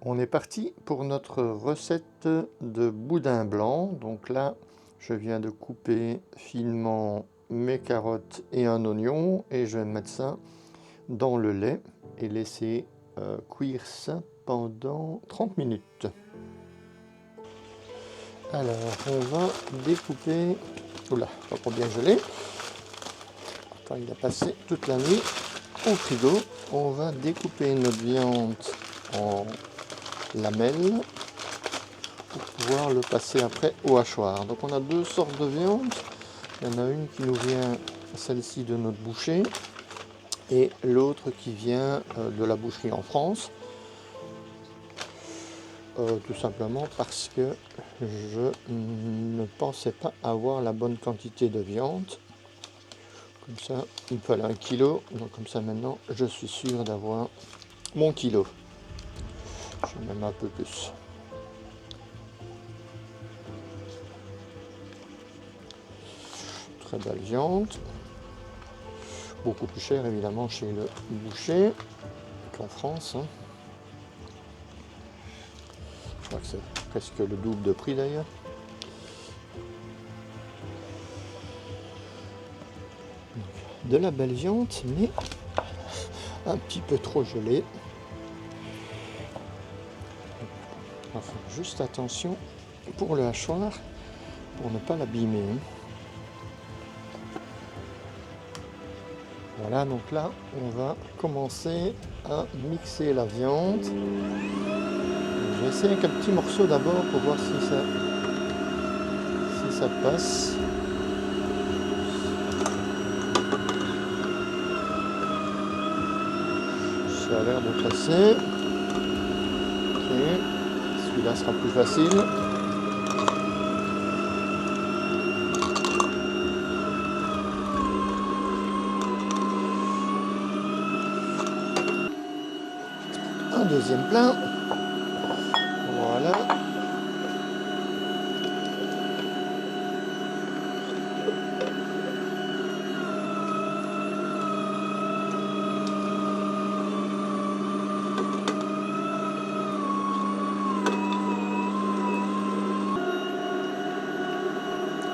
On est parti pour notre recette de boudin blanc. Donc là, je viens de couper finement mes carottes et un oignon et je vais mettre ça dans le lait et laisser cuire ça pendant 30 minutes. Alors, on va découper... Oula, pas pour bien geler. Attends, il a passé toute la nuit au frigo. On va découper notre viande en lamelles pour pouvoir le passer après au hachoir. Donc on a deux sortes de viande. Il y en a une qui nous vient, celle-ci, de notre boucher, et l'autre qui vient de la boucherie en France. Tout simplement parce que je ne pensais pas avoir la bonne quantité de viande. Comme ça, il me fallait 1 kilo. Donc comme ça maintenant, je suis sûr d'avoir mon kilo. Je vais même un peu plus. Très belle viande. Beaucoup plus cher évidemment chez le boucher qu'en France. Je crois que c'est presque le double de prix d'ailleurs. De la belle viande, mais un petit peu trop gelée. Enfin, juste attention pour le hachoir, pour ne pas l'abîmer. Voilà, donc là, on va commencer à mixer la viande. Je vais essayer avec un petit morceau d'abord pour voir si ça passe. Ça a l'air de passer. Ok, celui-là sera plus facile. Un deuxième plat. Voilà.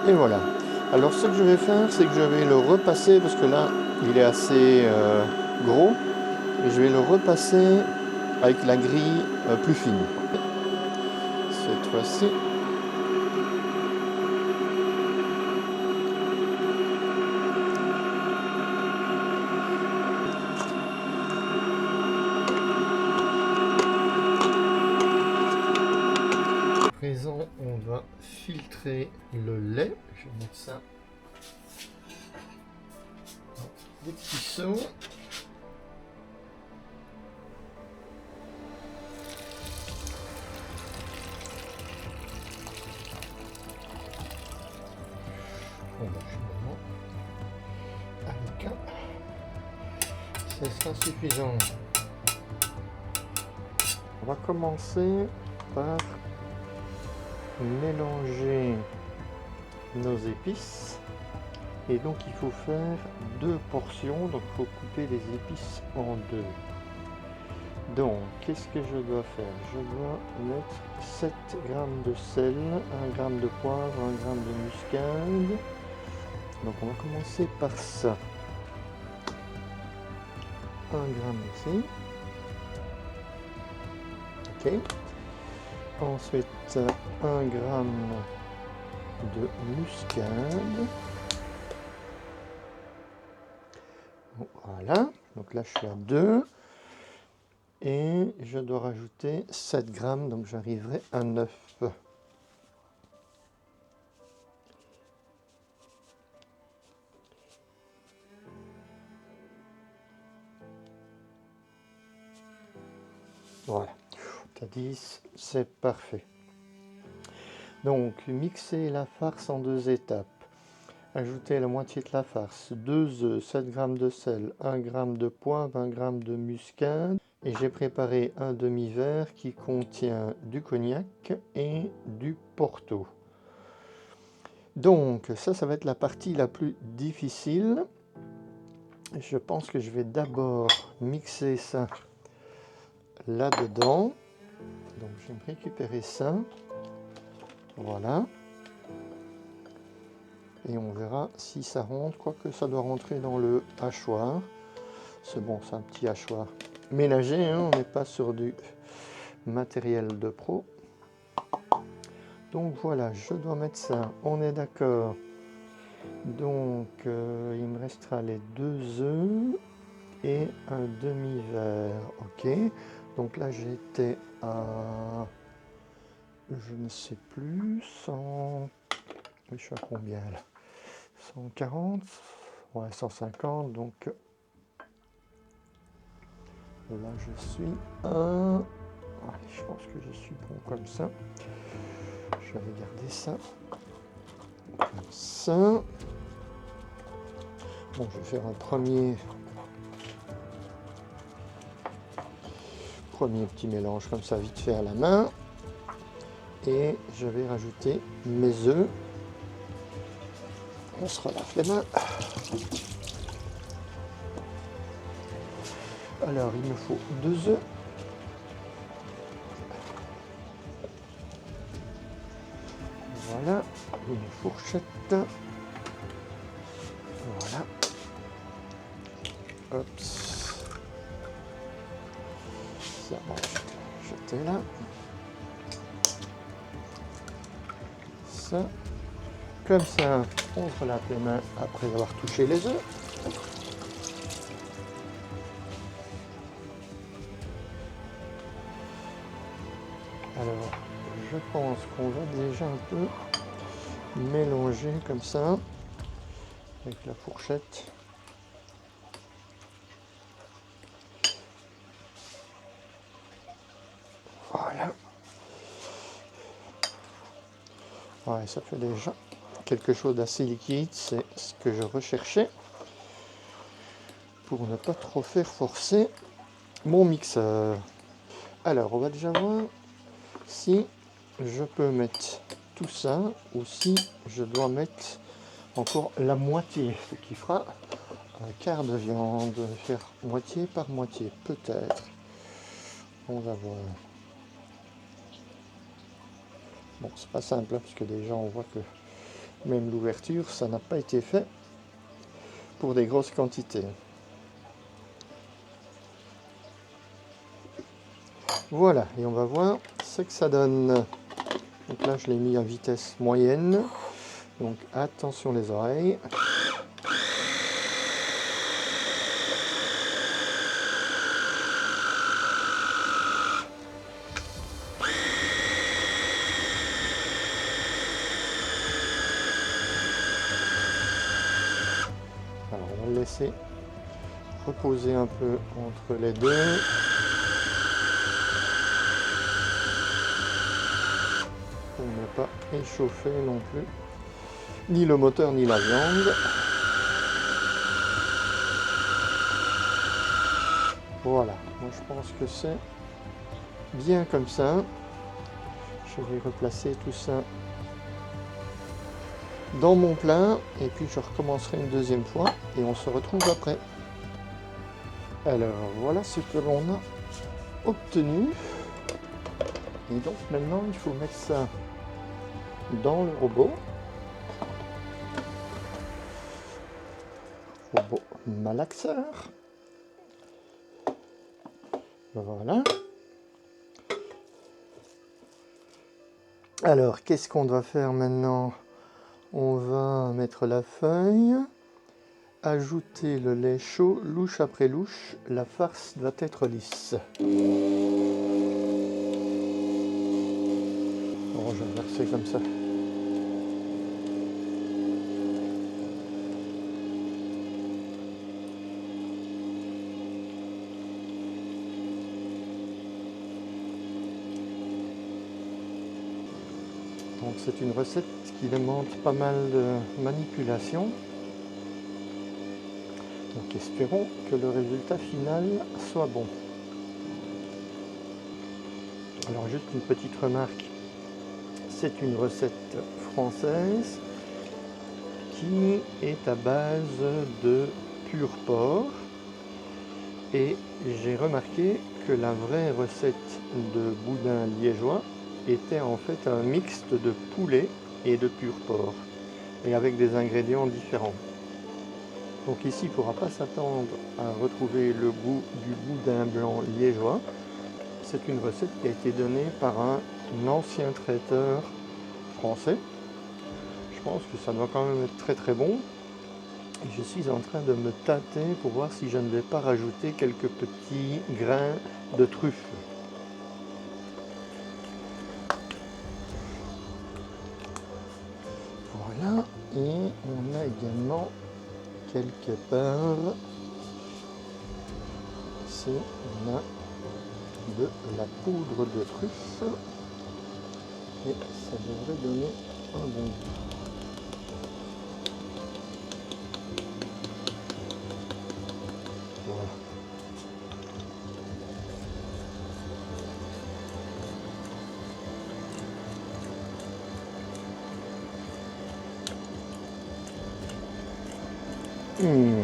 Et voilà. Alors ce que je vais faire, c'est que je vais le repasser, parce que là, il est assez gros, et je vais le repasser avec la grille plus fine. Cette fois-ci. À présent, on va filtrer le lait. Je vais mettre ça dans des petits seaux. Bon, finalement, avec un, ce sera suffisant. On va commencer par mélanger nos épices. Et donc il faut faire 2 portions, donc il faut couper les épices en 2. Donc qu'est-ce que je dois faire? Je dois mettre 7 g de sel, 1 g de poivre, 1 g de muscade. Donc on va commencer par ça. 1 g ici. Ok. Ensuite 1 g de muscade. Voilà, donc là je suis à 2 et je dois rajouter 7 grammes, donc j'arriverai à 9. Voilà, à 10, c'est parfait. Donc mixer la farce en 2 étapes. Ajouter la moitié de la farce, 2 œufs, 7 g de sel, 1 g de poivre, 1 g de muscade. Et j'ai préparé un demi-verre qui contient du cognac et du porto. Donc ça va être la partie la plus difficile. Je pense que je vais d'abord mixer ça là-dedans. Donc je vais me récupérer ça. Voilà. Et on verra si ça rentre, quoique ça doit rentrer dans le hachoir. C'est bon, c'est un petit hachoir ménager, hein, on n'est pas sur du matériel de pro. Donc voilà, je dois mettre ça, on est d'accord. Donc il me restera les 2 œufs et un demi-verre. Ok, donc là j'étais à, je ne sais plus, 100, je suis à combien là, 140, ouais 150, donc là je suis à, allez, je pense que je suis bon comme ça. Je vais regarder ça comme ça. Bon, je vais faire un premier petit mélange comme ça vite fait à la main. Et je vais rajouter mes œufs. On se relave les mains. Alors, il me faut 2 œufs. Voilà, une fourchette. Voilà. Hop. Ça va jeter là. Ça. Comme ça, on se relave les mains après avoir touché les œufs. Alors, je pense qu'on va déjà un peu mélanger comme ça avec la fourchette. Voilà. Ouais, ça fait déjà quelque chose d'assez liquide, c'est ce que je recherchais pour ne pas trop faire forcer mon mixeur. Alors, on va déjà voir si je peux mettre tout ça ou si je dois mettre encore la moitié, ce qui fera un quart de viande. Faire moitié par moitié, peut-être. On va voir. Bon, c'est pas simple, hein, parce que déjà on voit que même l'ouverture, ça n'a pas été fait pour des grosses quantités. Voilà, et on va voir ce que ça donne. Donc là, je l'ai mis à vitesse moyenne. Donc attention les oreilles. Alors on va le laisser reposer un peu entre les deux. Pour ne pas échauffer non plus ni le moteur ni la viande. Voilà, moi je pense que c'est bien comme ça. Je vais replacer tout ça dans mon plat et puis je recommencerai une deuxième fois et on se retrouve après. Alors voilà ce que l'on a obtenu. Et donc maintenant il faut mettre ça dans le robot malaxeur. Voilà. Alors qu'est-ce qu'on doit faire maintenant? On va mettre la feuille, ajouter le lait chaud, louche après louche, la farce doit être lisse. Bon, je vais verser comme ça. Donc c'est une recette qui demande pas mal de manipulation. Donc espérons que le résultat final soit bon. Alors juste une petite remarque, c'est une recette française qui est à base de pur porc et j'ai remarqué que la vraie recette de boudin liégeois était en fait un mixte de poulet et de pur porc, et avec des ingrédients différents. Donc ici, il ne faudra pas s'attendre à retrouver le goût du boudin blanc liégeois. C'est une recette qui a été donnée par un ancien traiteur français. Je pense que ça doit quand même être très très bon. Et je suis en train de me tâter pour voir si je ne vais pas rajouter quelques petits grains de truffe. Voilà, et on a également quelque part, ici on a de la poudre de truffe et ça devrait donner un bon goût. Voilà.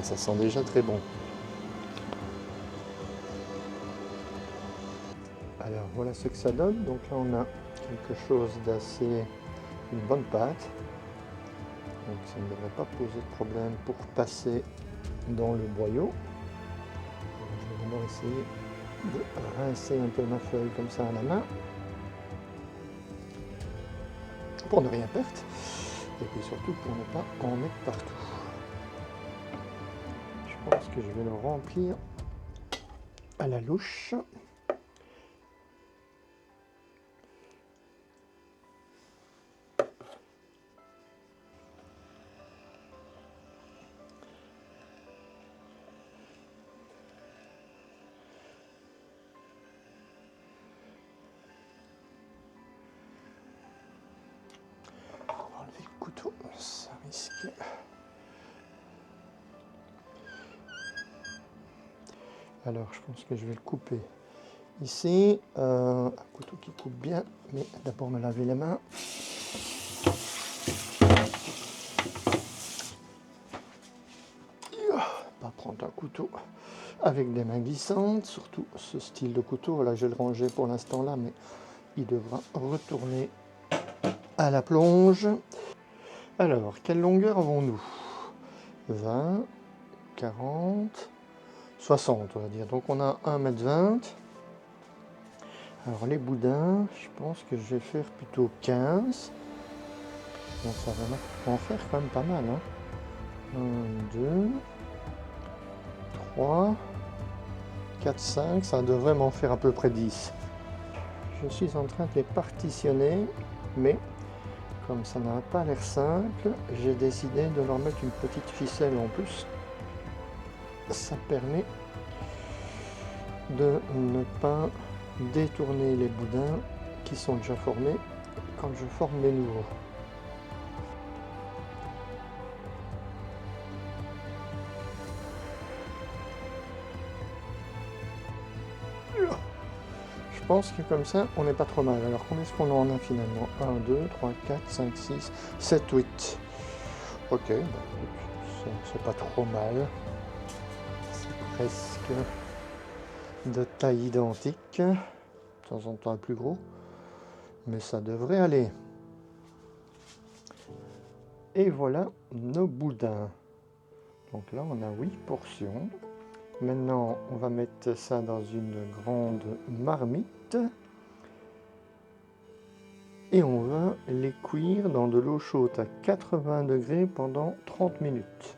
Ça sent déjà très bon. Alors voilà ce que ça donne. Donc là on a quelque chose d'assez, une bonne pâte. Donc ça ne devrait pas poser de problème pour passer dans le boyau. Je vais d'abord essayer de rincer un peu ma feuille comme ça à la main pour ne rien perdre et puis surtout pour ne pas en mettre partout. Je pense que je vais le remplir à la louche. Enlever le couteau, ça risque. Alors je pense que je vais le couper ici, un couteau qui coupe bien, mais d'abord me laver les mains. Pas prendre un couteau avec des mains glissantes, surtout ce style de couteau. Voilà, je vais le ranger pour l'instant là, mais il devra retourner à la plonge. Alors, quelle longueur avons-nous? 20, 40, 60 on va dire. Donc on a 1,20 m. Alors les boudins, je pense que je vais faire plutôt 15. Donc ça va en faire quand même pas mal. 1, 2, 3, 4, 5, ça devrait m'en faire à peu près 10. Je suis en train de les partitionner, mais comme ça n'a pas l'air simple, j'ai décidé de leur mettre une petite ficelle en plus. Ça permet de ne pas détourner les boudins qui sont déjà formés quand je forme les nouveaux. Je pense que comme ça, on n'est pas trop mal. Alors combien est-ce qu'on en a finalement? 1, 2, 3, 4, 5, 6, 7, 8. Ok, bah, c'est pas trop mal. C'est presque de taille identique. De temps en temps un plus gros. Mais ça devrait aller. Et voilà nos boudins. Donc là, on a 8 portions. Maintenant, on va mettre ça dans une grande marmite. Et on va les cuire dans de l'eau chaude à 80 degrés pendant 30 minutes.